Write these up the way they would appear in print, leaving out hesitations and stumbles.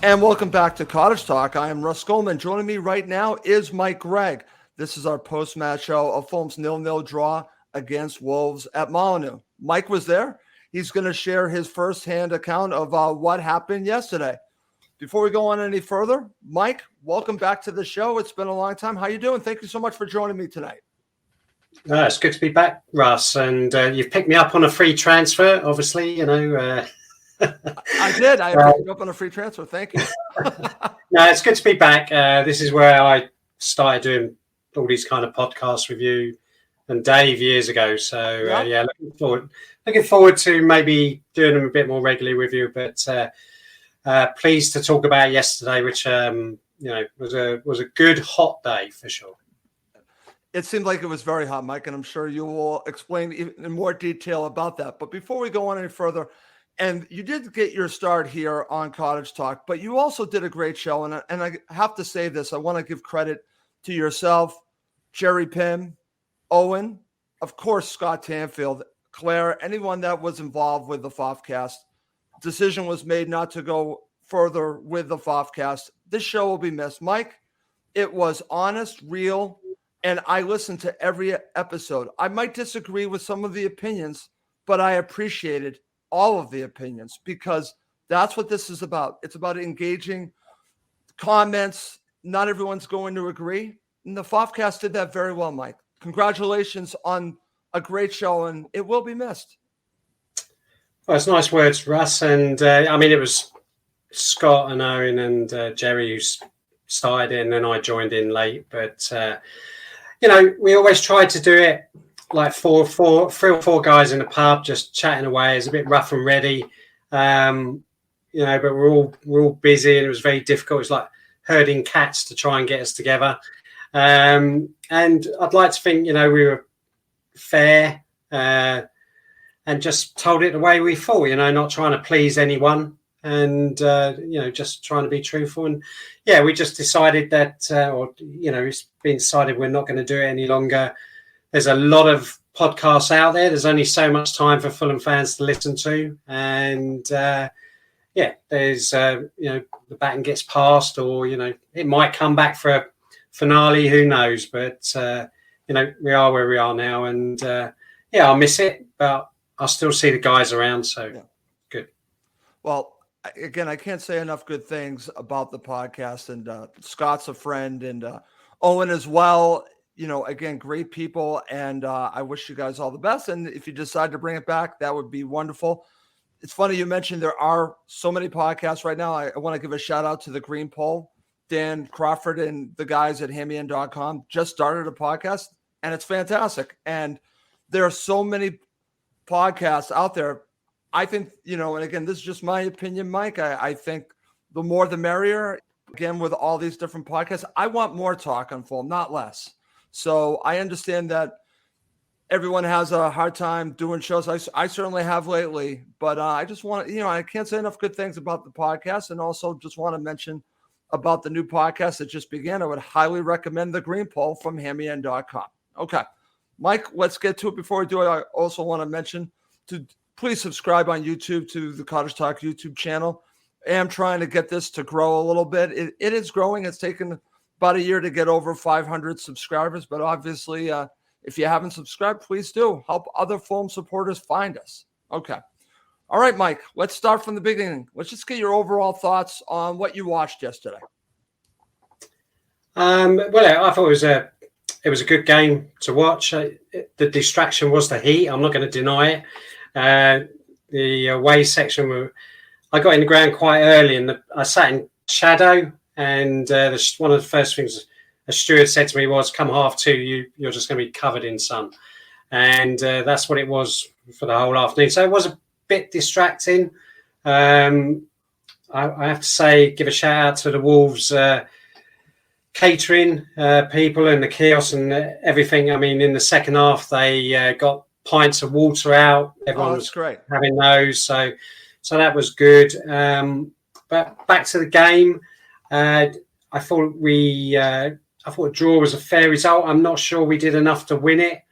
And welcome back to Cottage Talk. I am Russ Goldman. Joining me right now is Mike Gregg. This is our post-match show of Fulham's 0-0 draw against Wolves at Molineux. Mike was there. He's going to share his firsthand account of what happened yesterday. Before we go on any further, Mike, welcome back to the show. It's been a long time. How you doing? Thank you so much for joining me tonight. It's good to be back, Russ. And you've picked me up on a free transfer, obviously, you know. I did. I picked you up on a free transfer. Thank you. No, it's good to be back. This is where I started doing all these kind of podcasts with you and Dave years ago. So, looking forward to maybe doing them a bit more regularly with you. But pleased to talk about yesterday, which, was a good hot day for sure. It seemed like it was very hot, Mike, and I'm sure you will explain in more detail about that. But before we go on any further, and you did get your start here on Cottage Talk, but you also did a great show. And I have to say this. I want to give credit to yourself, Jerry Pym, Owen, of course, Scott Tanfield, Claire, anyone that was involved with the FOFcast. Decision was made not to go further with the FOFcast. This show will be missed. Mike, it was honest, real, and I listened to every episode. I might disagree with some of the opinions, but I appreciated all of the opinions because that's what this is about. It's about engaging comments. Not everyone's going to agree. And the FOFcast did that very well, Mike. Congratulations on a great show, and it will be missed. Well, it's nice words, Russ. And it was Scott and Owen and Jerry who started in, and then I joined in late. But, we always tried to do it like three or four guys in a pub just chatting away. It's a bit rough and ready, but we're all busy, and it was very difficult. It was like herding cats to try and get us together. And I'd like to think, we were fair and just told it the way we thought, not trying to please anyone and, just trying to be truthful. And, we just decided that, it's been decided we're not going to do it any longer. There's a lot of podcasts out there. There's only so much time for Fulham fans to listen to. And, there's, the baton gets passed or, it might come back for a finale. Who knows? But, we are where we are now. And, I'll miss it. But I'll still see the guys around. So, good. Well, again, I can't say enough good things about the podcast. And Scott's a friend. And Owen as well. Again, great people, and I wish you guys all the best. And if you decide to bring it back, that would be wonderful. It's funny you mentioned there are so many podcasts right now. I want to give a shout out to the Green Poll. Dan Crawford and the guys at HammyEnd.com just started a podcast, and it's fantastic. And there are so many podcasts out there. I think, and again, this is just my opinion, Mike. I think the more the merrier. Again, with all these different podcasts, I want more talk on Fulham, not less. So I understand that everyone has a hard time doing shows. I certainly have lately, but I just want to, I can't say enough good things about the podcast, and also just want to mention about the new podcast that just began. I would highly recommend the Green Poll from HammyEnd.com. Okay, Mike, let's get to it. Before we do it, I also want to mention to please subscribe on YouTube to the Cottage Talk YouTube channel. I am trying to get this to grow a little bit. It is growing. It's taken about a year to get over 500 subscribers, but obviously, if you haven't subscribed, please do. Help other Fulham supporters find us. Okay. All right, Mike, let's start from the beginning. Let's just get your overall thoughts on what you watched yesterday. I thought it was a good game to watch. The distraction was the heat. I'm not going to deny it. The away section, I got in the ground quite early, and I sat in shadow. And one of the first things a steward said to me was, "Come 2:30, you're just going to be covered in sun." And that's what it was for the whole afternoon. So it was a bit distracting. I have to say, give a shout out to the Wolves catering people and the kiosks and everything. I mean, in the second half, they got pints of water out. Everyone was great. Having those. So that was good. But back to the game. I thought a draw was a fair result. I'm not sure we did enough to win it,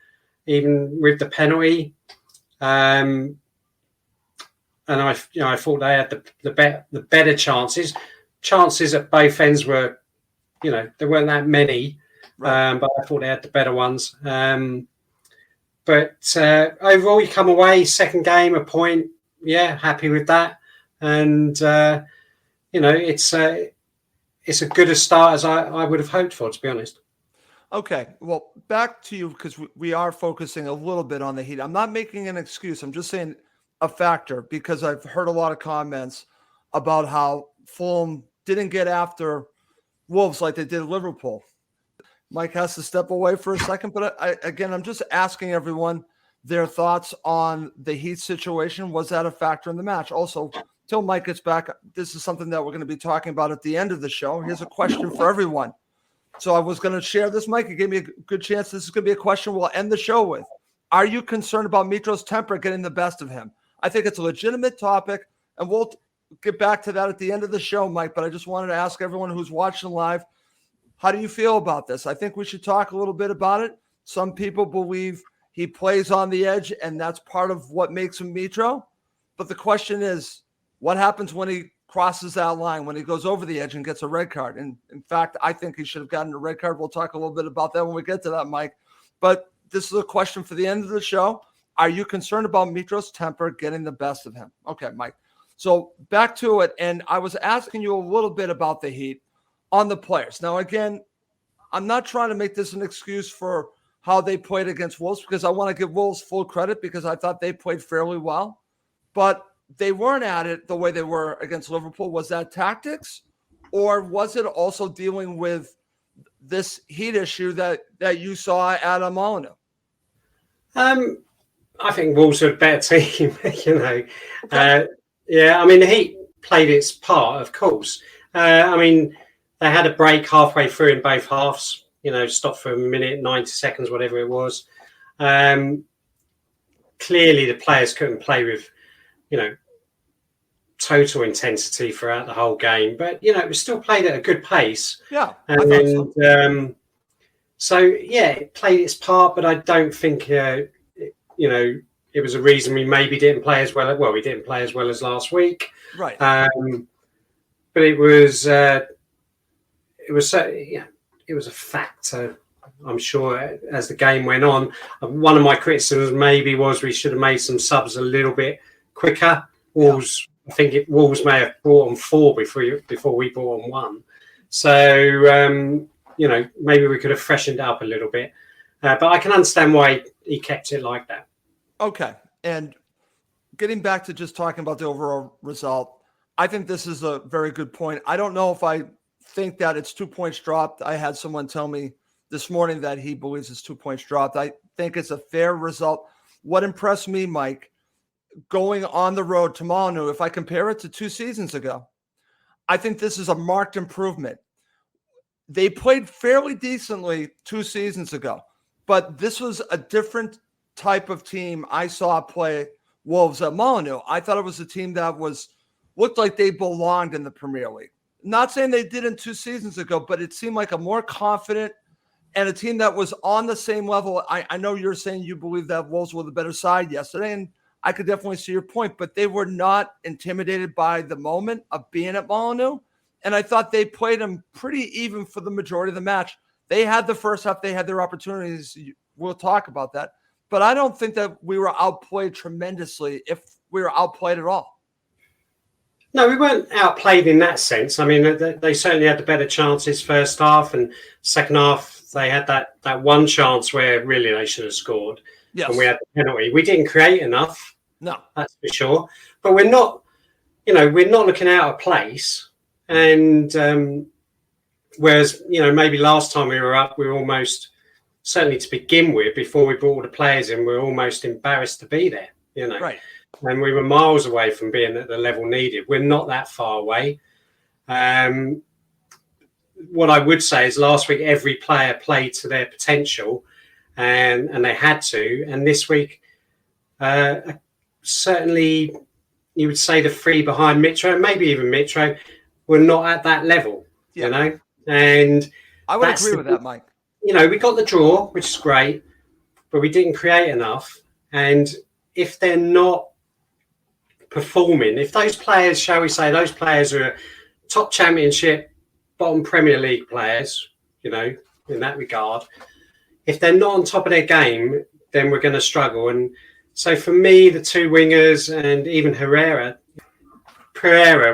even with the penalty. And I thought they had the better chances. chances at both ends were, there weren't that many, Right. but I thought they had the better ones. But overall, you come away, second game, a point. Yeah, happy with that. And, it's a good a start as I would have hoped for, to be honest. Okay, well, back to you, because we are focusing a little bit on the Heat. I'm not making an excuse. I'm just saying a factor, because I've heard a lot of comments about how Fulham didn't get after Wolves like they did Liverpool. Mike has to step away for a second, but I'm just asking everyone their thoughts on the Heat situation. Was that a factor in the match? Also, till Mike gets back, this is something that we're going to be talking about at the end of the show. Here's a question for everyone. So I was going to share this, Mike. It gave me a good chance. This is going to be a question we'll end the show with. Are you concerned about Mitro's temper getting the best of him? I think it's a legitimate topic, and we'll get back to that at the end of the show, Mike. But I just wanted to ask everyone who's watching live, how do you feel about this? I think we should talk a little bit about it. Some people believe he plays on the edge, and that's part of what makes him Mitro. But the question is, what happens when he crosses that line, when he goes over the edge and gets a red card? And in fact, I think he should have gotten a red card. We'll talk a little bit about that when we get to that, Mike. But this is a question for the end of the show. Are you concerned about Mitro's temper getting the best of him? Okay, Mike. So back to it. And I was asking you a little bit about the Heat on the players. Now, again, I'm not trying to make this an excuse for how they played against Wolves, because I want to give Wolves full credit, because I thought they played fairly well. But they weren't at it the way they were against Liverpool. Was that tactics, or was it also dealing with this Heat issue that you saw at Molyneux? I think Wolves are a better team, Okay. The Heat played its part, of course. They had a break halfway through in both halves, stopped for a minute, 90 seconds, whatever it was. Clearly, the players couldn't play with, total intensity throughout the whole game. But, it was still played at a good pace. Yeah, it played its part, but I don't think, it was a reason we maybe didn't play as well. Well, we didn't play as well as last week. Right. But it was a factor, I'm sure, as the game went on. One of my criticisms maybe was we should have made some subs a little bit quicker. Wolves may have brought on 4 before we brought on 1. So, maybe we could have freshened it up a little bit. But I can understand why he kept it like that. Okay. And getting back to just talking about the overall result, I think this is a very good point. I don't know if I think that it's 2 points dropped. I had someone tell me this morning that he believes it's 2 points dropped. I think it's a fair result. What impressed me, Mike, going on the road to Molyneux, if I compare it to 2 seasons ago, I think this is a marked improvement. They played fairly decently 2 seasons ago, but this was a different type of team I saw play Wolves at Molyneux. I thought it was a team that looked like they belonged in the Premier League. Not saying they didn't 2 seasons ago, but it seemed like a more confident and a team that was on the same level. I know you're saying you believe that Wolves were the better side yesterday, and I could definitely see your point, but they were not intimidated by the moment of being at Molyneux. And I thought they played them pretty even for the majority of the match. They had the first half, they had their opportunities. We'll talk about that. But I don't think that we were outplayed tremendously, if we were outplayed at all. No, we weren't outplayed in that sense. They certainly had the better chances first half, and second half they had that one chance where really they should have scored. Yes. And we had the penalty. We didn't create enough. No, that's for sure. But we're not looking out of place. And whereas, maybe last time we were up, we were almost, certainly to begin with, before we brought all the players in, we were almost embarrassed to be there, Right. And we were miles away from being at the level needed. We're not that far away. What I would say is last week, every player played to their potential, and they had to. And this week, certainly, you would say the 3 behind Mitro, maybe even Mitro, were not at that level, And I would agree with that, Mike. We got the draw, which is great, but we didn't create enough. And if they're not performing, if those players, shall we say, those players are top Championship, bottom Premier League players, you know, in that regard, if they're not on top of their game, then we're going to struggle. And so for me, the two wingers and even Pereira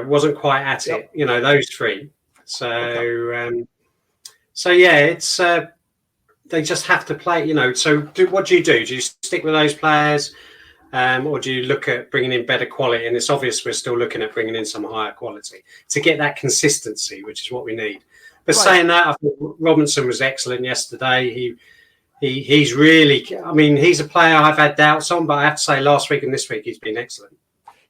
wasn't quite at it, you know, those three. So, so yeah, it's they just have to play, you know. So what do? Do you stick with those players, or do you look at bringing in better quality? And it's obvious we're still looking at bringing in some higher quality to get that consistency, which is what we need. But saying that, I think Robinson was excellent yesterday. He's really, I mean, he's a player I've had doubts on, but I have to say last week and this week he's been excellent.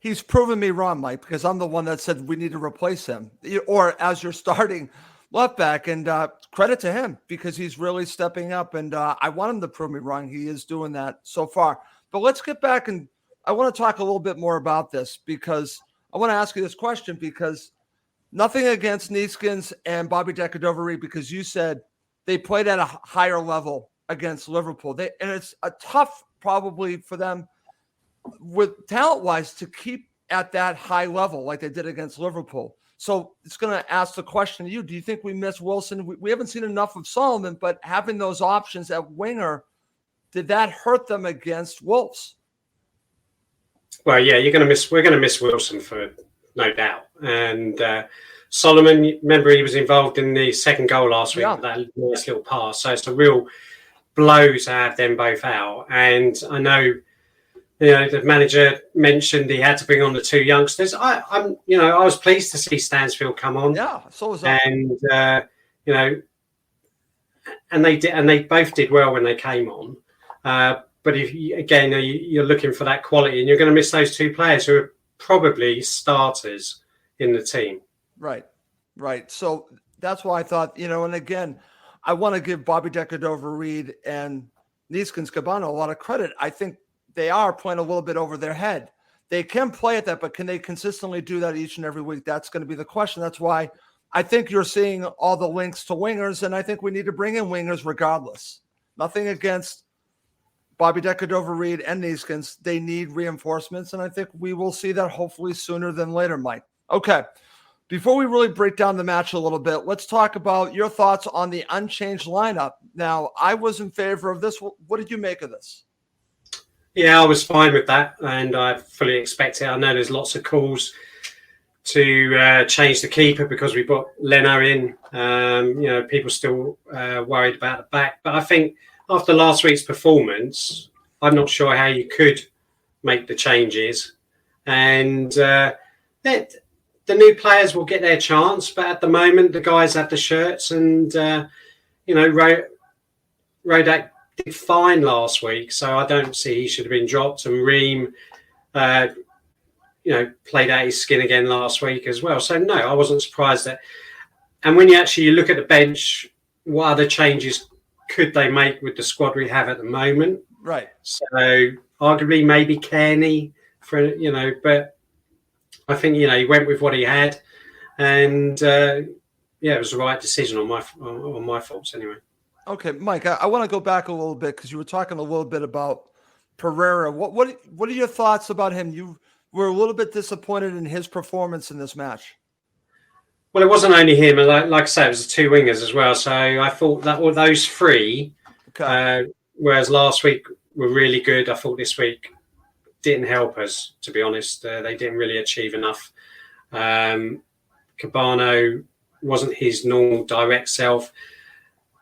He's proven me wrong, Mike, because I'm the one that said we need to replace him, or as you're starting left back. And credit to him because he's really stepping up. And I want him to prove me wrong. He is doing that so far. But let's get back, and I want to talk a little bit more about this because I want to ask you this question because nothing against Neeskens and Bobby Decordova-Reid, because you said they played at a higher level against Liverpool. And it's a tough probably for them with talent-wise to keep at that high level like they did against Liverpool. So it's going to ask the question to you. Do you think we miss Wilson? We haven't seen enough of Solomon, but having those options at winger, did that hurt them against Wolves? Well, yeah, we're going to miss Wilson for no doubt. And Solomon, remember he was involved in the second goal last week with that nice little pass. So it's a real blow to have them both out. And I know, you know, the manager mentioned he had to bring on the two youngsters. I was pleased to see Stansfield come on. Yeah, so was I. And you know, and they both did well when they came on. But if you're looking for that quality, and you're going to miss those two players who are probably starters in the team. Right. So that's why I thought, you know, and again, I want to give Bobby Decordova-Reid and Neeskens Cabano a lot of credit. I think they are playing a little bit over their head. They can play at that, but can they consistently do that each and every week? That's going to be the question. That's why I think you're seeing all the links to wingers, and I think we need to bring in wingers regardless. Nothing against Bobby Decordova-Reid and Neeskens. They need reinforcements, and I think we will see that hopefully sooner than later, Mike. Okay. Before we really break down the match a little bit, let's talk about your thoughts on the unchanged lineup. Now, I was in favor of this. What did you make of this? Yeah, I was fine with that, and I fully expect it. I know there's lots of calls to change the keeper because we put Leno in. You know, people still worried about the back. But I think after last week's performance, I'm not sure how you could make the changes. And the new players will get their chance, but at the moment, the guys have the shirts, and you know, Rodak did fine last week, so I don't see he should have been dropped. And Ream, you know, played out his skin again last week as well. So no, I wasn't surprised that. And when you look at the bench, what other changes could they make with the squad we have at the moment? Right. So arguably maybe Kearney for, you know, but I think, you know, he went with what he had, and yeah, it was the right decision on my faults anyway. Okay, Mike, I want to go back a little bit because you were talking a little bit about Pereira. What are your thoughts about him? You were a little bit disappointed in his performance in this match. Well, it wasn't only him, and like I said, it was the two wingers as well. So I thought that all those three, whereas last week were really good, I thought this week didn't help us, to be honest. They didn't really achieve enough. Cabano wasn't his normal direct self.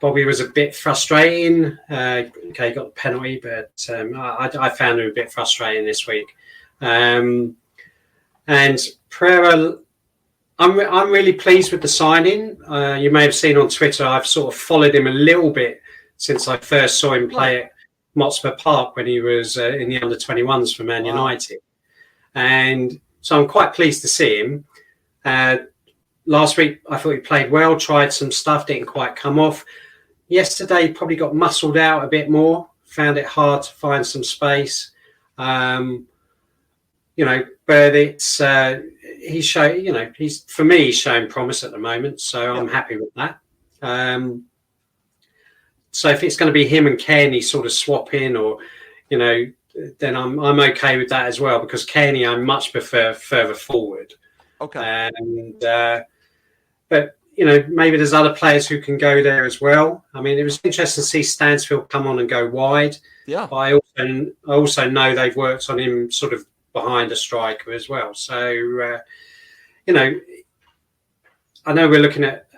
Bobby was a bit frustrating. Okay, he got the penalty, but I found him a bit frustrating this week. And Pereira, I'm really pleased with the signing. You may have seen on Twitter, I've sort of followed him a little bit since I first saw him play at Motspur Park when he was in the under-21s for Man United. And so I'm quite pleased to see him. Last week, I thought he played well, tried some stuff, didn't quite come off. Yesterday, probably got muscled out a bit more, found it hard to find some space. You know, but it's he's showing, you know, he's showing promise at the moment, so I'm happy with that. So if it's going to be him and Kearney sort of swap in, or, you know, then I'm okay with that as well, because Kearney I much prefer further forward. Okay. And but maybe there's other players who can go there as well. I mean, it was interesting to see Stansfield come on and go wide. Yeah. But I also know they've worked on him sort of behind a striker as well. So, I know we're looking at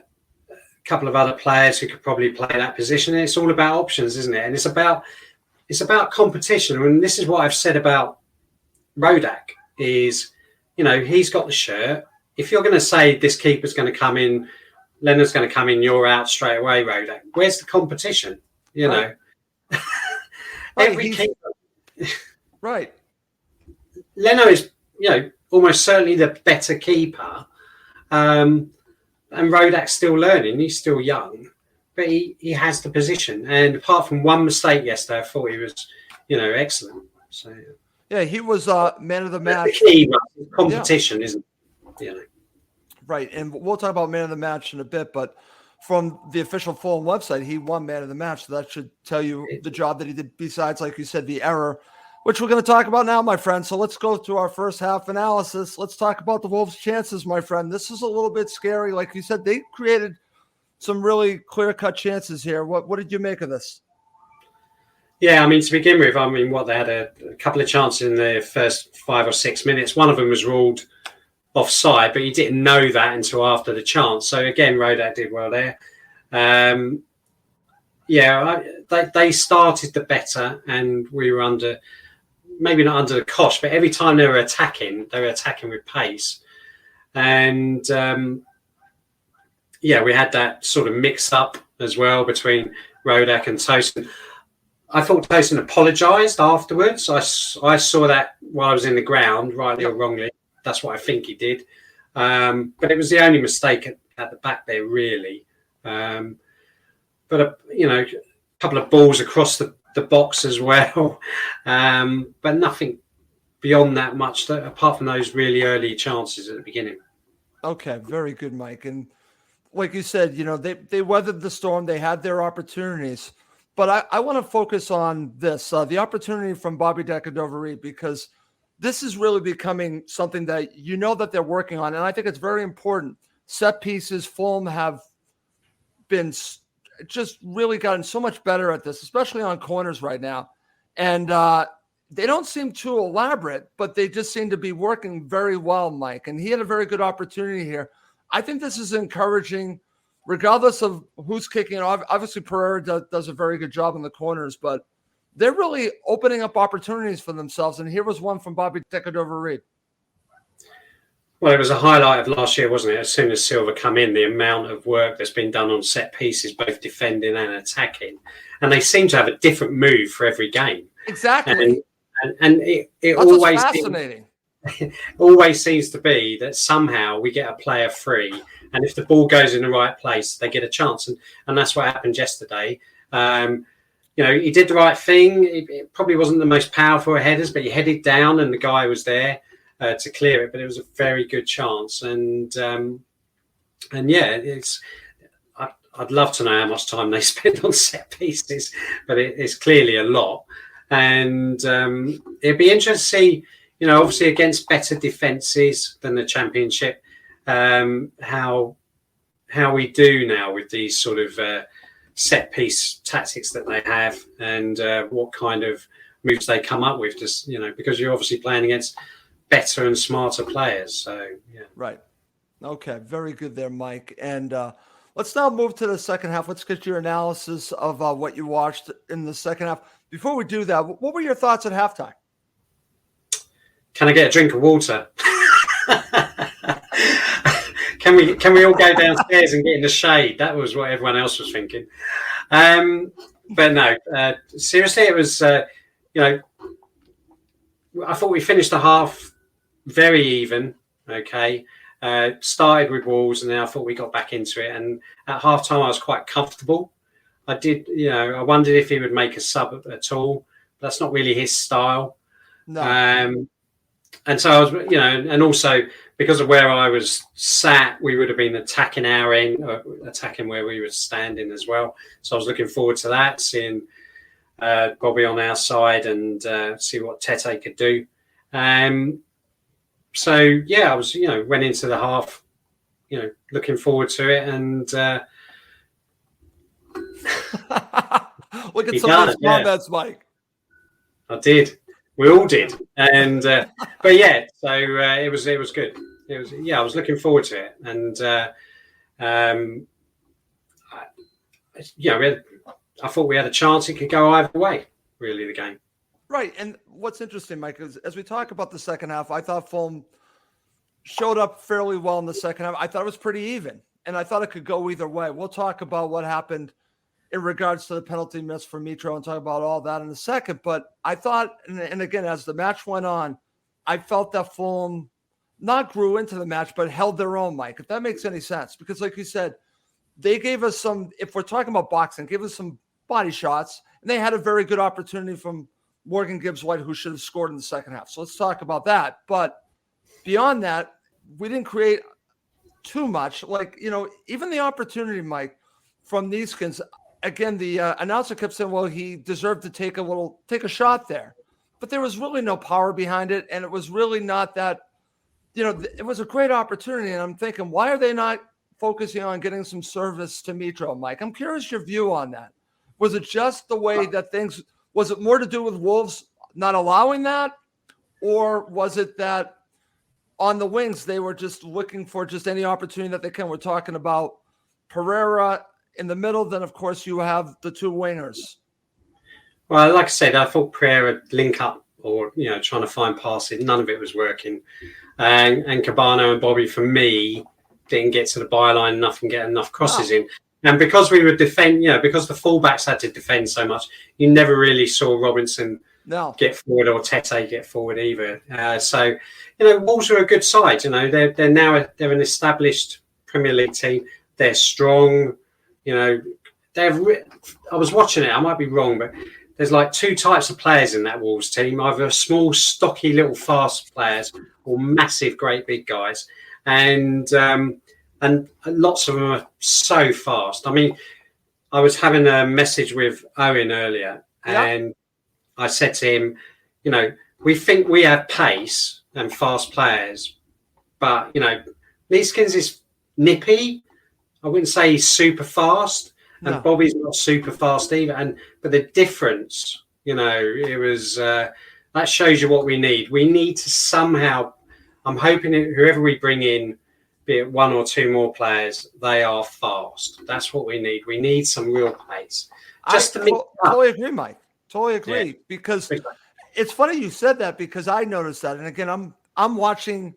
a couple of other players who could probably play that position. It's all about options, isn't it? And it's about competition. And this is what I've said about Rodak is, he's got the shirt. If you're going to say this keeper's going to come in, Leonard's going to come in, you're out straight away, Rodak. Where's the competition? Right. Every keeper. Right. Leno is, almost certainly the better keeper. And Rodak's still learning. He's still young, but he has the position. And apart from one mistake yesterday, I thought he was, excellent. So yeah, he was man of the match. The key competition, isn't it? Right, and we'll talk about man of the match in a bit, but from the official Fulham website, he won man of the match. So that should tell you the job that he did, besides, like you said, the error, which we're going to talk about now, my friend. So let's go to our first half analysis. Let's talk about the Wolves' chances, my friend. This is a little bit scary. Like you said, they created some really clear-cut chances here. What did you make of this? Yeah, I mean, to begin with, they had a couple of chances in the first 5 or 6 minutes. One of them was ruled offside, but you didn't know that until after the chance. So again, Rodak did well there. They started the better, and we were maybe not under the cosh, but every time they were attacking with pace. And we had that sort of mix up as well between Rodak and Tosin. I thought Tosin apologised afterwards. I saw that while I was in the ground, rightly or wrongly. That's what I think he did. But it was the only mistake at the back there, really. But a couple of balls across the box as well. But nothing beyond that much, apart from those really early chances at the beginning. Okay, very good, Mike. And like you said, they weathered the storm. They had their opportunities. But I want to focus on this, the opportunity from Bobby Decordova-Reid, because this is really becoming something that that they're working on. And I think it's very important. Set pieces, Fulham have been just really gotten so much better at this, especially on corners right now. And they don't seem too elaborate, but they just seem to be working very well, Mike. And he had a very good opportunity here. I think this is encouraging, regardless of who's kicking it off. Obviously, Pereira does a very good job in the corners, but they're really opening up opportunities for themselves. And here was one from Bobby Decordova-Reid. Well, it was a highlight of last year, wasn't it? As soon as Silva come in, the amount of work that's been done on set pieces, both defending and attacking. And they seem to have a different move for every game. Exactly. And it that's always fascinating. Always seems to be that somehow we get a player free. And if the ball goes in the right place, they get a chance. And that's what happened yesterday. He did the right thing. It probably wasn't the most powerful of headers, but he headed down and the guy was there to clear it. But it was a very good chance. I'd love to know how much time they spend on set pieces, but it's clearly a lot. And it'd be interesting to see, obviously against better defences than the Championship, how we do now with these sort of set piece tactics that they have, and what kind of moves they come up with. Just because you're obviously playing against better and smarter players. So yeah, right. Okay, very good there, Mike. And let's now move to the second half. Let's get your analysis of what you watched in the second half. Before we do that, what were your thoughts at halftime? Can I get a drink of water? Can we all go downstairs and get in the shade? That was what everyone else was thinking. But no, seriously, it was, I thought we finished the half very even, okay. Started with Wolves, and then I thought we got back into it. And at halftime, I was quite comfortable. I wondered if he would make a sub at all. That's not really his style. No. And so I was, and also because of where I was sat, we would have been attacking our end, attacking where we were standing as well. So I was looking forward to that, seeing Bobby on our side and see what Tete could do. So yeah, I was, went into the half looking forward to it. And look at some of those comments, Mike. I did. We all did. And but yeah, so it was good. It was I was looking forward to it, and I thought we had a chance. It could go either way, really, the game. Right. And what's interesting, Mike, is as we talk about the second half, I thought Fulham showed up fairly well in the second half. I thought it was pretty even, and I thought it could go either way. We'll talk about what happened in regards to the penalty miss for Mitro and talk about all that in a second. But I thought, and again, as the match went on, I felt that Fulham not grew into the match, but held their own, Mike, if that makes any sense. Because like you said, they gave us some, if we're talking about boxing, gave us some body shots, and they had a very good opportunity from Morgan Gibbs-White, who should have scored in the second half. So let's talk about that. But beyond that, we didn't create too much. Like, even the opportunity, Mike, from Neeskens, again, the announcer kept saying, well, he deserved to take a shot there. But there was really no power behind it, and it was really not that, it was a great opportunity. And I'm thinking, why are they not focusing on getting some service to Mitro, Mike? I'm curious your view on that. Was it just the way that things, was it more to do with Wolves not allowing that? Or was it that on the wings, they were just looking for just any opportunity that they can? We're talking about Pereira in the middle. Then, of course, you have the two wingers. Well, like I said, I thought Pereira link up or, trying to find passes. None of it was working. And Cabano and Bobby, for me, didn't get to the byline enough and get enough crosses in. And because we would defend, because the fullbacks had to defend so much, you never really saw Robinson get forward or Tete get forward either. So, Wolves are a good side. They're an established Premier League team. They're strong. I was watching it. I might be wrong, but there's like two types of players in that Wolves team: either small, stocky, little fast players, or massive, great big guys. And lots of them are so fast. I mean, I was having a message with Owen earlier, and I said to him, we think we have pace and fast players, but, Neeskens is nippy. I wouldn't say he's super fast, and Bobby's not super fast either. But the difference, it was that shows you what we need. We need to somehow. I'm hoping whoever we bring in, be it one or two more players, they are fast. That's what we need. We need some real pace. Just to totally agree, Mike. Totally agree. Yeah. Because it's funny you said that, because I noticed that. And again, I'm watching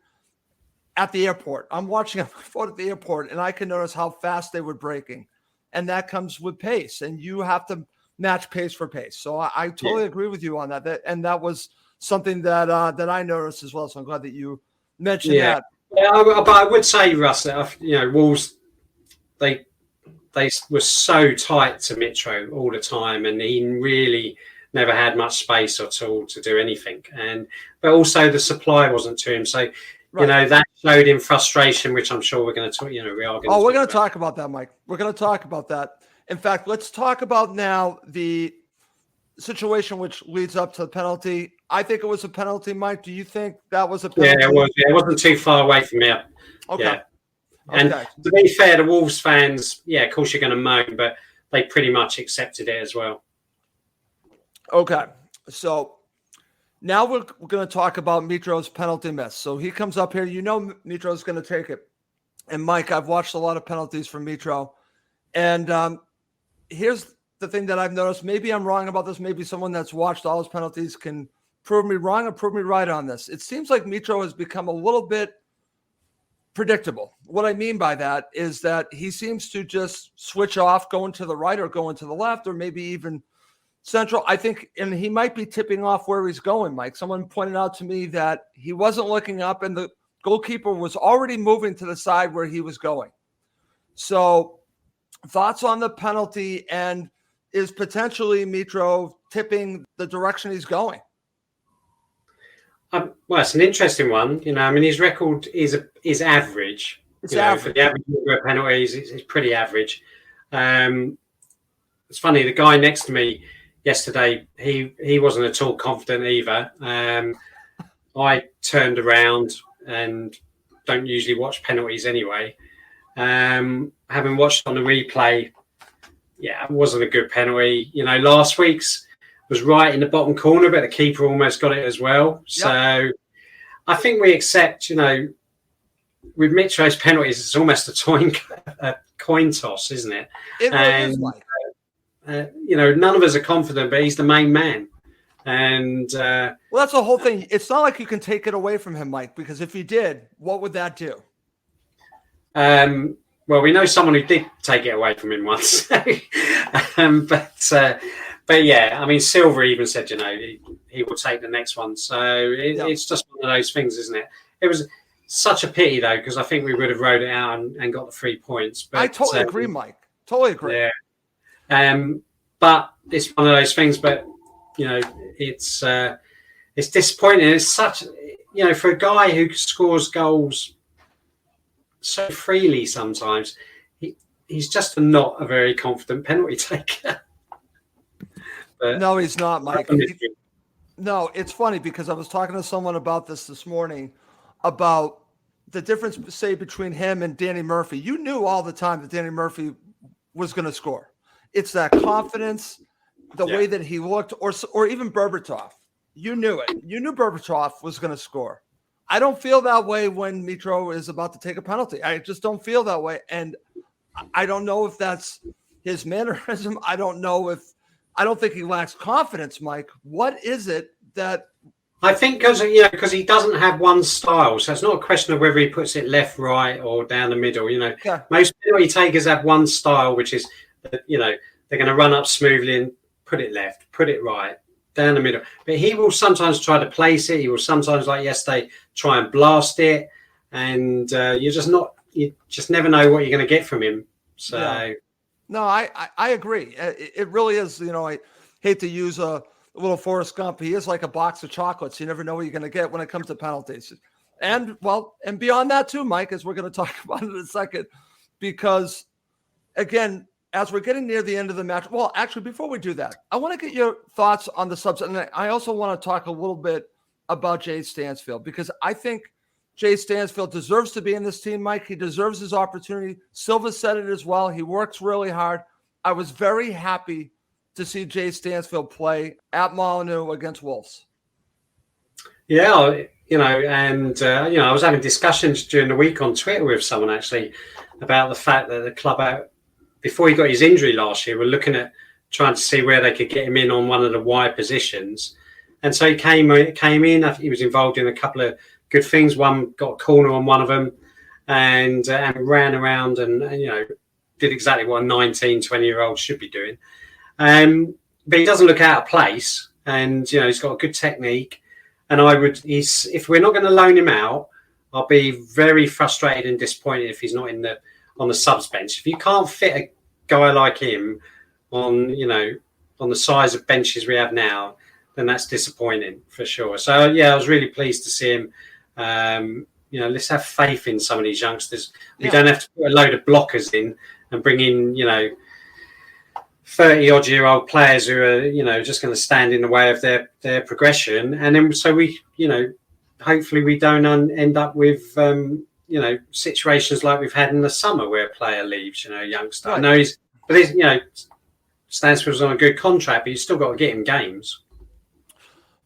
at the airport. I'm watching on my phone at the airport, and I can notice how fast they were breaking. And that comes with pace, and you have to match pace for pace. So I totally agree with you on that. And that was something that I noticed as well. So I'm glad that you mentioned that. Yeah, but I would say, Russ, that Wolves, they were so tight to Mitro all the time, and he really never had much space at all to do anything. But also the supply wasn't to him, so that showed him frustration, which I'm sure we're going to talk. We're going to talk about that, Mike. We're going to talk about that. In fact, let's talk about now the situation which leads up to the penalty. I think it was a penalty, Mike. Do you think that was a penalty? Yeah, it was. It wasn't too far away from here. Okay. Yeah. And to be fair, the Wolves fans, of course you're going to moan, but they pretty much accepted it as well. Okay. So now we're going to talk about Mitro's penalty miss. So he comes up here. Mitro's going to take it. And, Mike, I've watched a lot of penalties from Mitro. And here's the thing that I've noticed. Maybe I'm wrong about this. Maybe someone that's watched all his penalties can prove me wrong or prove me right on this. It seems like Mitro has become a little bit predictable. What I mean by that is that he seems to just switch off, going to the right or going to the left, or maybe even central. I think, and he might be tipping off where he's going, Mike. Someone pointed out to me that he wasn't looking up, and the goalkeeper was already moving to the side where he was going. So thoughts on the penalty, and is potentially Mitro tipping the direction he's going? Well, it's an interesting one. His record is average. It's average. For the average number of penalties, it's pretty average. It's funny, the guy next to me yesterday, he wasn't at all confident either. I turned around and don't usually watch penalties anyway. Having watched on the replay, it wasn't a good penalty. Last week's was right in the bottom corner, but the keeper almost got it as well. Yep. So I think we accept, with Mitro's penalties, it's almost a coin toss, isn't it? It really is, Mike. None of us are confident, but he's the main man. And well, that's the whole thing. It's not like you can take it away from him, Mike, because if you did, what would that do? Well, we know someone who did take it away from him once. But yeah, I mean, Silver even said, he will take the next one. So it's just one of those things, isn't it? It was such a pity, though, because I think we would have rode it out and got the 3 points. But I totally agree, Mike. Totally agree. Yeah. But it's one of those things. But it's disappointing. It's such, for a guy who scores goals so freely sometimes, he's just not a very confident penalty taker. No, he's not, Mike. No, it's funny because I was talking to someone about this morning about the difference, say, between him and Danny Murphy. You knew all the time that Danny Murphy was going to score. It's that confidence, the way that he looked, or even Berbatov. You knew it. You knew Berbatov was going to score. I don't feel that way when Mitro is about to take a penalty. I just don't feel that way. And I don't know if that's his mannerism. I don't think he lacks confidence, Mike. What is it that... I think because he doesn't have one style. So it's not a question of whether he puts it left, right, or down the middle. Most penalty takers have one style, which is, they're going to run up smoothly and put it left, put it right, down the middle. But he will sometimes try to place it. He will sometimes, like yesterday, try and blast it. And you just never know what you're going to get from him. So... Yeah. No, I agree. It really is. I hate to use a little Forrest Gump. He is like a box of chocolates. You never know what you're going to get when it comes to penalties. And beyond that too, Mike, as we're going to talk about in a second, because again, as we're getting near the end of the match, well, actually, before we do that, I want to get your thoughts on the subs. And I also want to talk a little bit about Jay Stansfield, because I think Jay Stansfield deserves to be in this team, Mike. He deserves his opportunity. Silva said it as well. He works really hard. I was very happy to see Jay Stansfield play at Molineux against Wolves. Yeah, I was having discussions during the week on Twitter with someone actually about the fact that the club, before he got his injury last year, were looking at trying to see where they could get him in on one of the wide positions. And so he came in. He was involved in a couple of good things. One, got a corner on one of them, and ran around and did exactly what a 19, 20-year-old should be doing. But he doesn't look out of place, and he's got a good technique. And if we're not going to loan him out, I'll be very frustrated and disappointed if he's not on the subs bench. If you can't fit a guy like him on the size of benches we have now, then that's disappointing for sure. So I was really pleased to see him. Let's have faith in some of these youngsters. We don't have to put a load of blockers in and bring in 30-odd-year-old players who are just going to stand in the way of their progression. And then so we hopefully we don't end up with situations like we've had in the summer where a player leaves, a youngster. Right. I know Stansfield's on a good contract, but you've still got to get him games.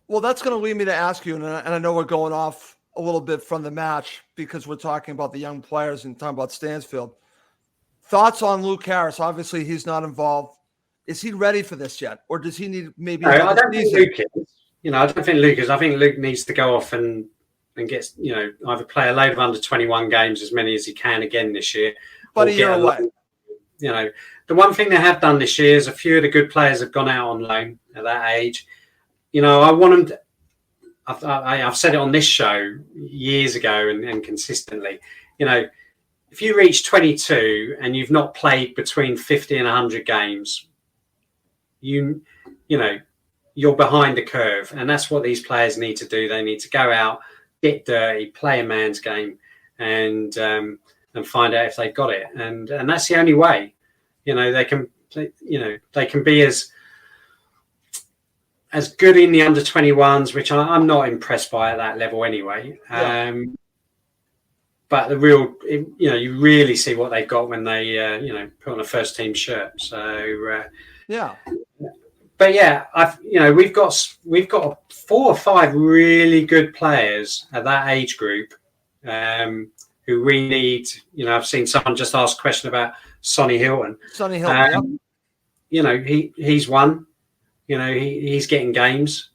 Well, that's going to lead me to ask you, and I know we're going off a little bit from the match because we're talking about the young players and talking about Stansfield. Thoughts on Luke Harris? Obviously, he's not involved. Is he ready for this yet, or does he need maybe? No, I don't think Luke is. I don't think Luke is. I think Luke needs to go off and get either play a load of under 21 games, as many as he can again this year. But a year away. The one thing they have done this year is a few of the good players have gone out on loan at that age. I want them. I've said it on this show years ago and consistently. If you reach 22 and you've not played between 50 and 100 games, you're behind the curve, and that's what these players need to do. They need to go out, get dirty, play a man's game, and find out if they've got it. And that's the only way. They can be as good in the under 21s, which I'm not impressed by at that level anyway. but the real, you really see what they've got when they, put on a first team shirt. So yeah. But yeah, we've got 4 or 5 really good players at that age group who we need. I've seen someone just ask a question about Sonny Hilton. He's one. He's getting games.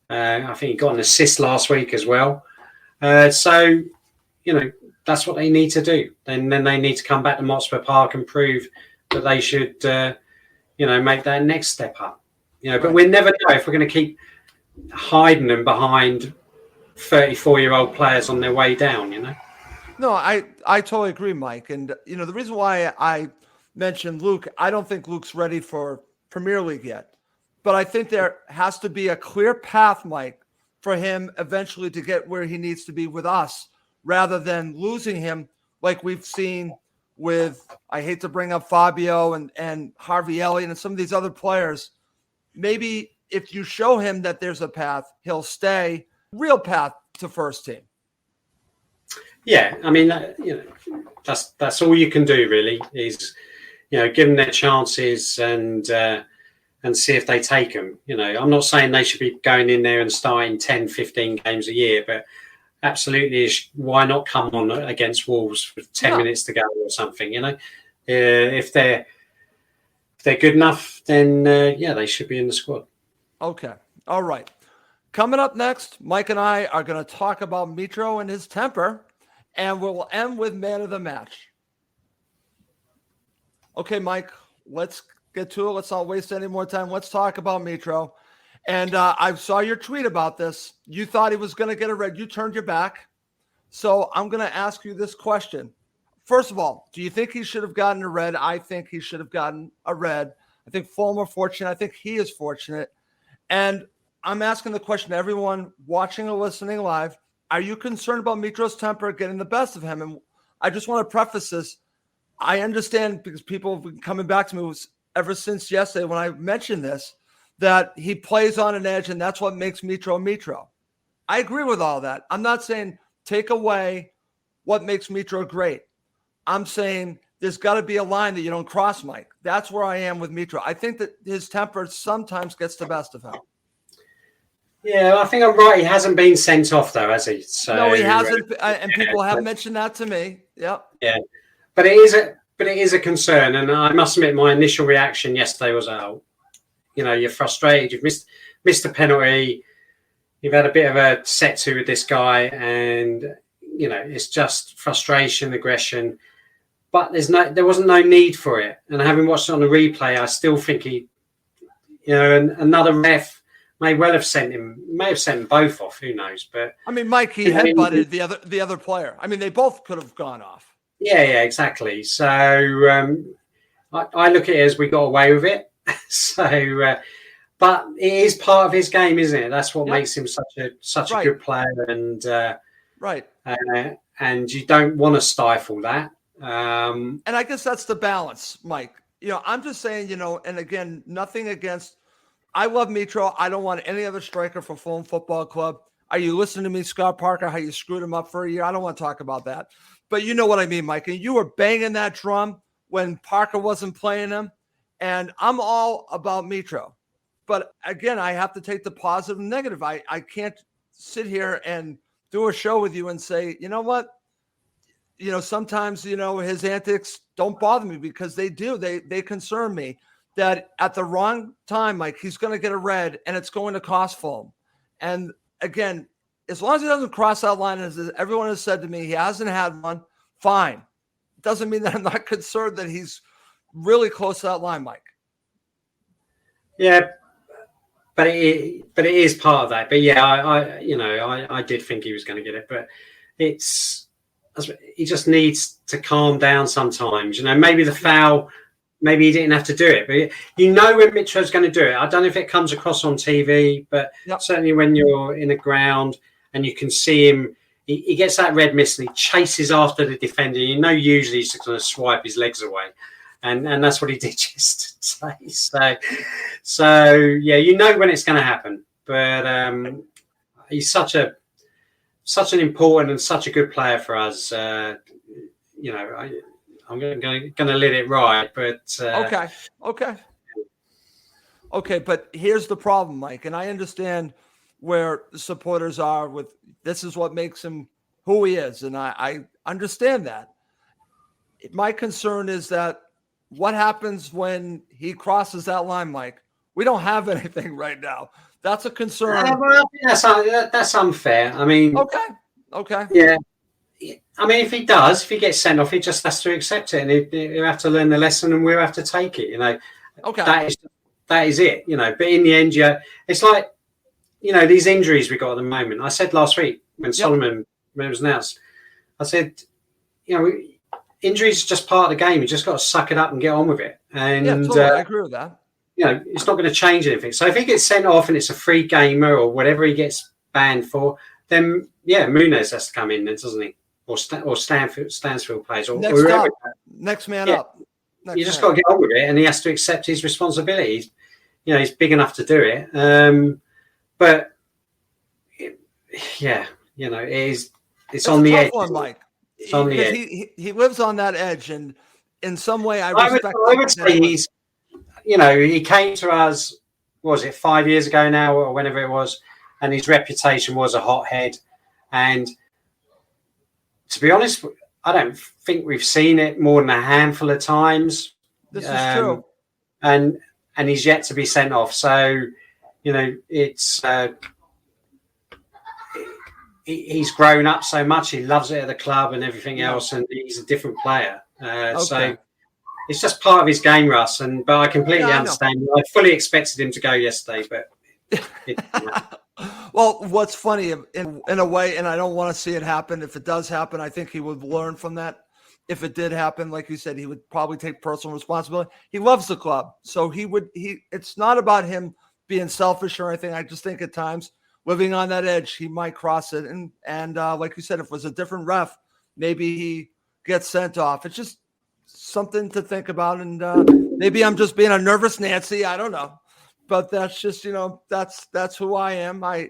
I think he got an assist last week as well. So that's what they need to do. Then they need to come back to Motspur Park and prove that they should, make that next step up. But we never know if we're going to keep hiding them behind 34-year-old players on their way down. No, I totally agree, Mike. And the reason why I mentioned Luke, I don't think Luke's ready for Premier League yet, but I think there has to be a clear path, Mike, for him eventually to get where he needs to be with us, rather than losing him like we've seen with, I hate to bring up Fabio and Harvey Elliott and some of these other players. Maybe if you show him that there's a path, he'll stay. Real path to first team. Yeah, I mean, that's all you can do really is, give them their chances and see if they take them. I'm not saying they should be going in there and starting 10, 15 games a year, but absolutely, why not come on against Wolves for 10 minutes to go or something? If they're good enough, then they should be in the squad. Okay. All right. Coming up next, Mike and I are going to talk about Mitro and his temper, and we'll end with man of the match. Okay, Mike, let's get to it. Let's not waste any more time. Let's talk about Mitro. And I saw your tweet about this. You thought he was going to get a red. You turned your back. So I'm going to ask you this question. First of all, do you think he should have gotten a red? I think he should have gotten a red. I think Fulham are fortunate. I think he is fortunate. And I'm asking the question to everyone watching or listening live. Are you concerned about Mitro's temper getting the best of him? And I just want to preface this. I understand, because people have been coming back to me ever since yesterday when I mentioned this, that he plays on an edge and that's what makes Mitro. I agree with all that. I'm not saying take away what makes Mitro great. I'm saying there's got to be a line that you don't cross, Mike. That's where I am with Mitro. I think that his temper sometimes gets the best of him. Yeah, I think I'm right. He hasn't been sent off, though, has he? So, no, he hasn't. And people have mentioned that to me. Yep. Yeah. But it is a concern. And I must admit, my initial reaction yesterday was, you're frustrated. You've missed a penalty. You've had a bit of a set to with this guy. And, it's just frustration, aggression. But there wasn't no need for it. And having watched it on the replay, I still think another ref may have sent them both off. Who knows? But I mean, Mike, he headbutted the other player. I mean, they both could have gone off. Yeah, exactly. So I look at it as we got away with it. So, but it is part of his game, isn't it? That's what makes him such a good player, and right. And you don't want to stifle that. And I guess that's the balance, Mike. I'm just saying, and again, nothing against. I love Mitro. I don't want any other striker for Fulham Football Club. Are you listening to me, Scott Parker, how you screwed him up for a year? I don't want to talk about that. But you know what I mean, Mike. And you were banging that drum when Parker wasn't playing him. And I'm all about Mitro. But again, I have to take the positive and negative. I can't sit here and do a show with you and say, you know what? Sometimes, his antics don't bother me, because they do. They concern me. That at the wrong time, Mike, he's going to get a red, and it's going to cost Fulham. And again, as long as he doesn't cross that line, as everyone has said to me, he hasn't had one, fine. It doesn't mean that I'm not concerned that he's really close to that line, Mike. Yeah, but it is part of that. But yeah, I did think he was going to get it, but he just needs to calm down sometimes. Maybe the foul. Maybe he didn't have to do it, but when Mitro's going to do it. I don't know if it comes across on TV, but certainly when you're in the ground and you can see him, he gets that red miss and he chases after the defender. Usually he's just going to swipe his legs away, and that's what he did yesterday. So yeah, when it's going to happen. But he's such a such an important and such a good player for us. I'm going to let it ride, but okay. But here's the problem, Mike, and I understand where the supporters are with this is what makes him who he is, and I understand that. My concern is that what happens when he crosses that line, Mike? We don't have anything right now. That's a concern. That's unfair. I mean, okay. Yeah. I mean, if he gets sent off, he just has to accept it, and he'll have to learn the lesson, and we'll have to take it. Okay. That is it. But in the end, it's like, these injuries we got at the moment. I said last week when Solomon, when it was announced, I said, injuries are just part of the game. You just got to suck it up and get on with it. And totally. I agree with that. It's not going to change anything. So if he gets sent off and it's a free gamer or whatever he gets banned for, then Muniz has to come in, then, doesn't he? Or Stansfield plays, or next man up. You just got to get on with it, and he has to accept his responsibilities. He's big enough to do it. But it is. It's on the edge. One, Mike. It's on the edge. He lives on that edge, and in some way, I would say he's. He came to us. What was it 5 years ago now, or whenever it was, and his reputation was a hothead. And to be honest, I don't think we've seen it more than a handful of times. This is true. And he's yet to be sent off. So, it's he's grown up so much. He loves it at the club and everything else, and he's a different player. So it's just part of his game, Russ. But I completely understand. I fully expected him to go yesterday, but. Well, what's funny in a way, and I don't want to see it happen. If it does happen, I think he would learn from that. If it did happen, like you said, he would probably take personal responsibility. He loves the club, so it's not about him being selfish or anything. I just think at times, living on that edge, he might cross it. And like you said, if it was a different ref, maybe he gets sent off. It's just something to think about. And maybe I'm just being a nervous Nancy. I don't know. But that's just, that's who I am. I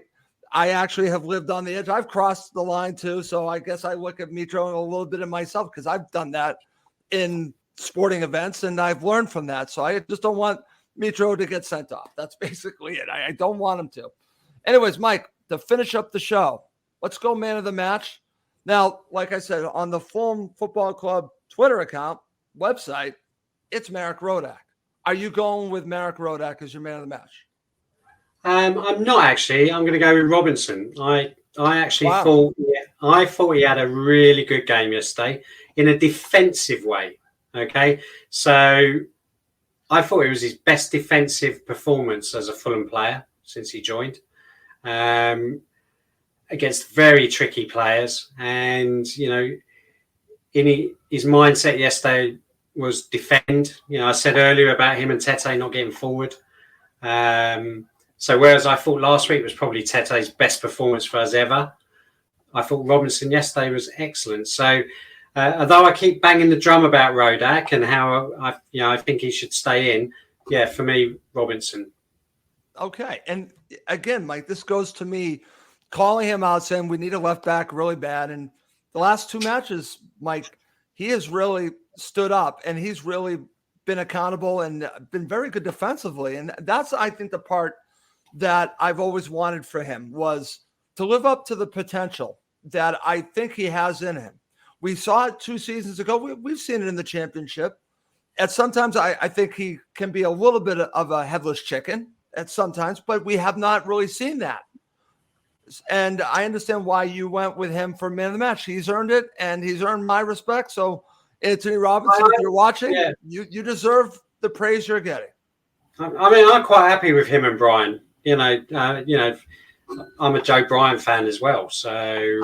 actually have lived on the edge. I've crossed the line too. So I guess I look at Mitro a little bit of myself because I've done that in sporting events and I've learned from that. So I just don't want Mitro to get sent off. That's basically it. I don't want him to. Anyways, Mike, to finish up the show, let's go man of the match. Now, like I said, on the Fulham Football Club Twitter account, website, it's Marek Rodak. Are you going with Marek Rodak as your man of the match? I'm not actually. I'm going to go with Robinson. I actually thought he had a really good game yesterday in a defensive way. Okay, so I thought it was his best defensive performance as a Fulham player since he joined, against very tricky players. And in his mindset yesterday was defend. I said earlier about him and Tete not getting forward. So whereas I thought last week was probably Tete's best performance for us ever, I thought Robinson yesterday was excellent. So although I keep banging the drum about Rodak and how I think he should stay in, for me, Robinson. Okay. And again, Mike, this goes to me calling him out, saying we need a left back really bad. And the last two matches, Mike, he has really stood up and he's really been accountable and been very good defensively. And that's, I think, the part that I've always wanted for him was to live up to the potential that I think he has in him. We saw it 2 seasons ago. We've seen it in the championship. And sometimes I think he can be a little bit of a headless chicken at sometimes, but we have not really seen that. And I understand why you went with him for man of the match. He's earned it and he's earned my respect. So Anthony Robinson, if you're watching, you deserve the praise you're getting. I mean, I'm quite happy with him and Brian. I'm a Joe Bryan fan as well. So,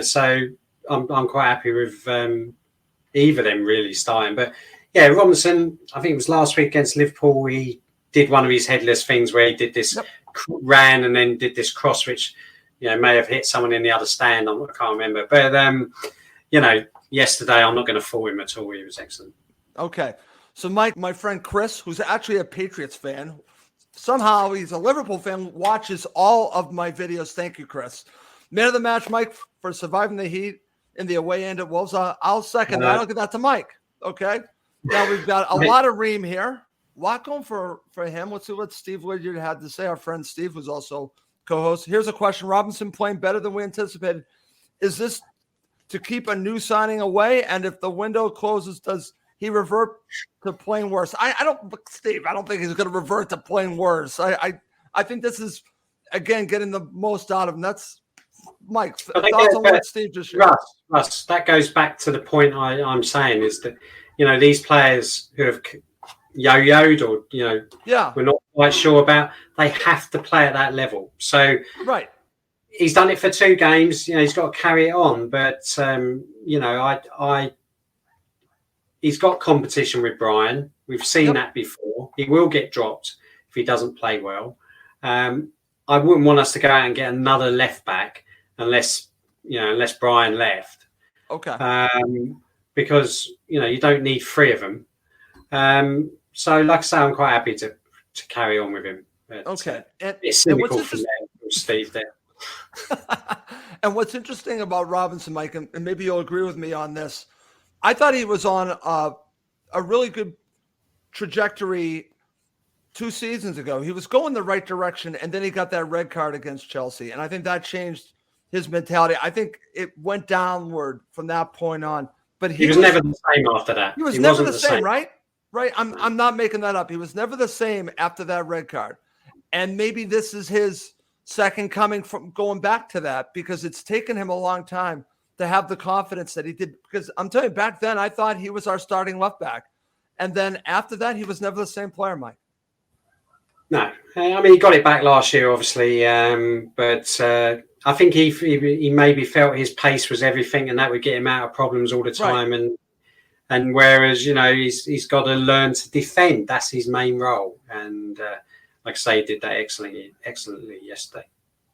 so I'm quite happy with either of them really starting. But Robinson, I think it was last week against Liverpool, he did one of his headless things where he did this, ran and then did this cross, which, may have hit someone in the other stand. I can't remember. But, yesterday, I'm not going to fault him at all. He was excellent. Okay. So Mike, my friend Chris, who's actually a Patriots fan, somehow he's a Liverpool fan, watches all of my videos. Thank you, Chris. Man of the match, Mike, for surviving the heat in the away end at Wolves. I'll second that. I'll give that to Mike. Okay. Now we've got a lot of Ream here. A lot going for him. Let's see what Steve Lydiard had to say. Our friend Steve was also co-host. Here's a question. Robinson playing better than we anticipated. Is this to keep a new signing away? And if the window closes, does he revert to playing worse? I don't think he's going to revert to playing worse. I think this is, again, getting the most out of him. That's Mike. Thoughts on what Steve just shared? Russ, that goes back to the point I'm saying is that, these players who have yo-yoed or, we're not quite sure about, they have to play at that level. So right. He's done it for 2 games. He's got to carry it on. But, he's got competition with Brian. We've seen that before. He will get dropped if he doesn't play well. I wouldn't want us to go out and get another left back unless Brian left. Okay. Because, you don't need 3 of them. So, like I say, I'm quite happy to carry on with him. But, okay. It's cynical from Steve there. And what's interesting about Robinson, Mike, and maybe you'll agree with me on this, I thought he was on a really good trajectory 2 seasons ago. He was going the right direction, and then he got that red card against Chelsea, and I think that changed his mentality. I think it went downward from that point on. But he was never the same after that. He was never the same, right? Right. I'm not making that up. He was never the same after that red card, and maybe this is his second coming from going back to that, because it's taken him a long time to have the confidence that he did. Because I'm telling you, back then I thought he was our starting left back, and then after that he was never the same player, Mike. No, I mean, he got it back last year, obviously, but I think he maybe felt his pace was everything, and that would get him out of problems all the time. Right. And whereas he's got to learn to defend. That's his main role. And like I say, he did that excellently yesterday.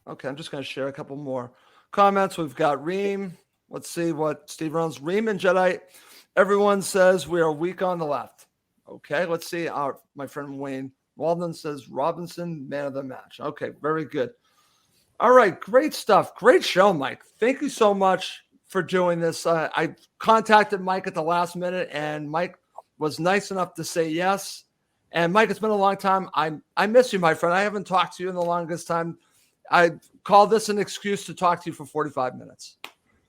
Okay, I'm just going to share a couple more comments. We've got Ream. Let's see what Steve runs. Ream and Jedi. Everyone says we are weak on the left. Okay, let's see. My friend Wayne Walden says Robinson, man of the match. Okay, very good. All right, great stuff. Great show, Mike. Thank you so much for doing this. I contacted Mike at the last minute, and Mike was nice enough to say yes. And Mike, it's been a long time. I miss you, my friend. I haven't talked to you in the longest time. I call this an excuse to talk to you for 45 minutes.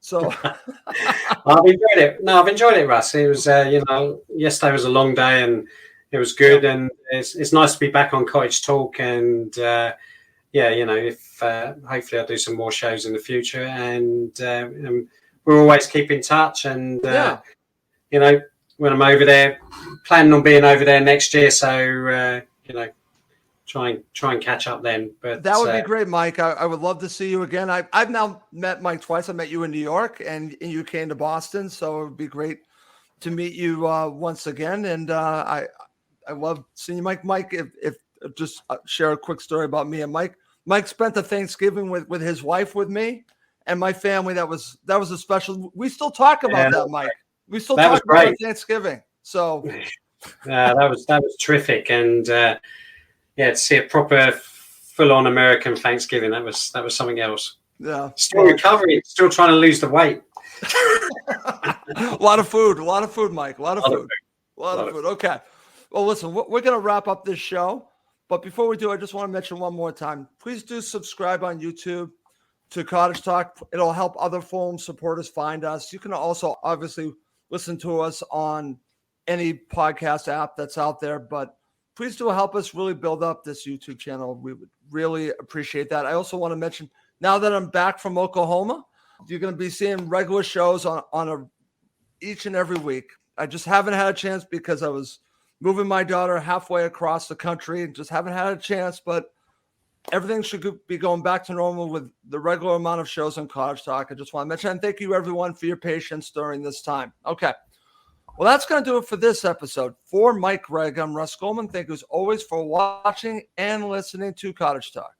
So I've enjoyed it. No, I've enjoyed it, Russ. It was, yesterday was a long day, and it was good. And it's nice to be back on Cottage Talk. And if hopefully I'll do some more shows in the future. And we'll always keep in touch. And when I'm over there, planning on being over there next year. So try and catch up then. But that would be great, Mike. I would love to see you again. I've now met Mike twice. I met you in New York, and you came to Boston, so it would be great to meet you once again. And I love seeing you, Mike. Mike, if just share a quick story about me and Mike. Mike spent the Thanksgiving with his wife with me and my family. That was a special. We still talk about that, Mike. We still talk about Thanksgiving. So that was terrific, and to see a proper full-on American Thanksgiving, that was something else. Yeah, still recovering, still trying to lose the weight. A lot of food, Mike. A lot of food. Okay. Well, listen, we're going to wrap up this show. But before we do, I just want to mention one more time. Please do subscribe on YouTube to Cottage Talk. It'll help other Fulham supporters find us. You can also obviously listen to us on any podcast app that's out there. But please do help us really build up this YouTube channel. We would really appreciate that. I also want to mention, now that I'm back from Oklahoma, you're going to be seeing regular shows on each and every week. I just haven't had a chance because I was moving my daughter halfway across the country and just haven't had a chance, but everything should be going back to normal with the regular amount of shows on Cottage Talk. I just want to mention, and thank you everyone for your patience during this time. Okay. Well, that's going to do it for this episode. For Mike Gregg, I'm Russ Goldman. Thank you as always for watching and listening to Cottage Talk.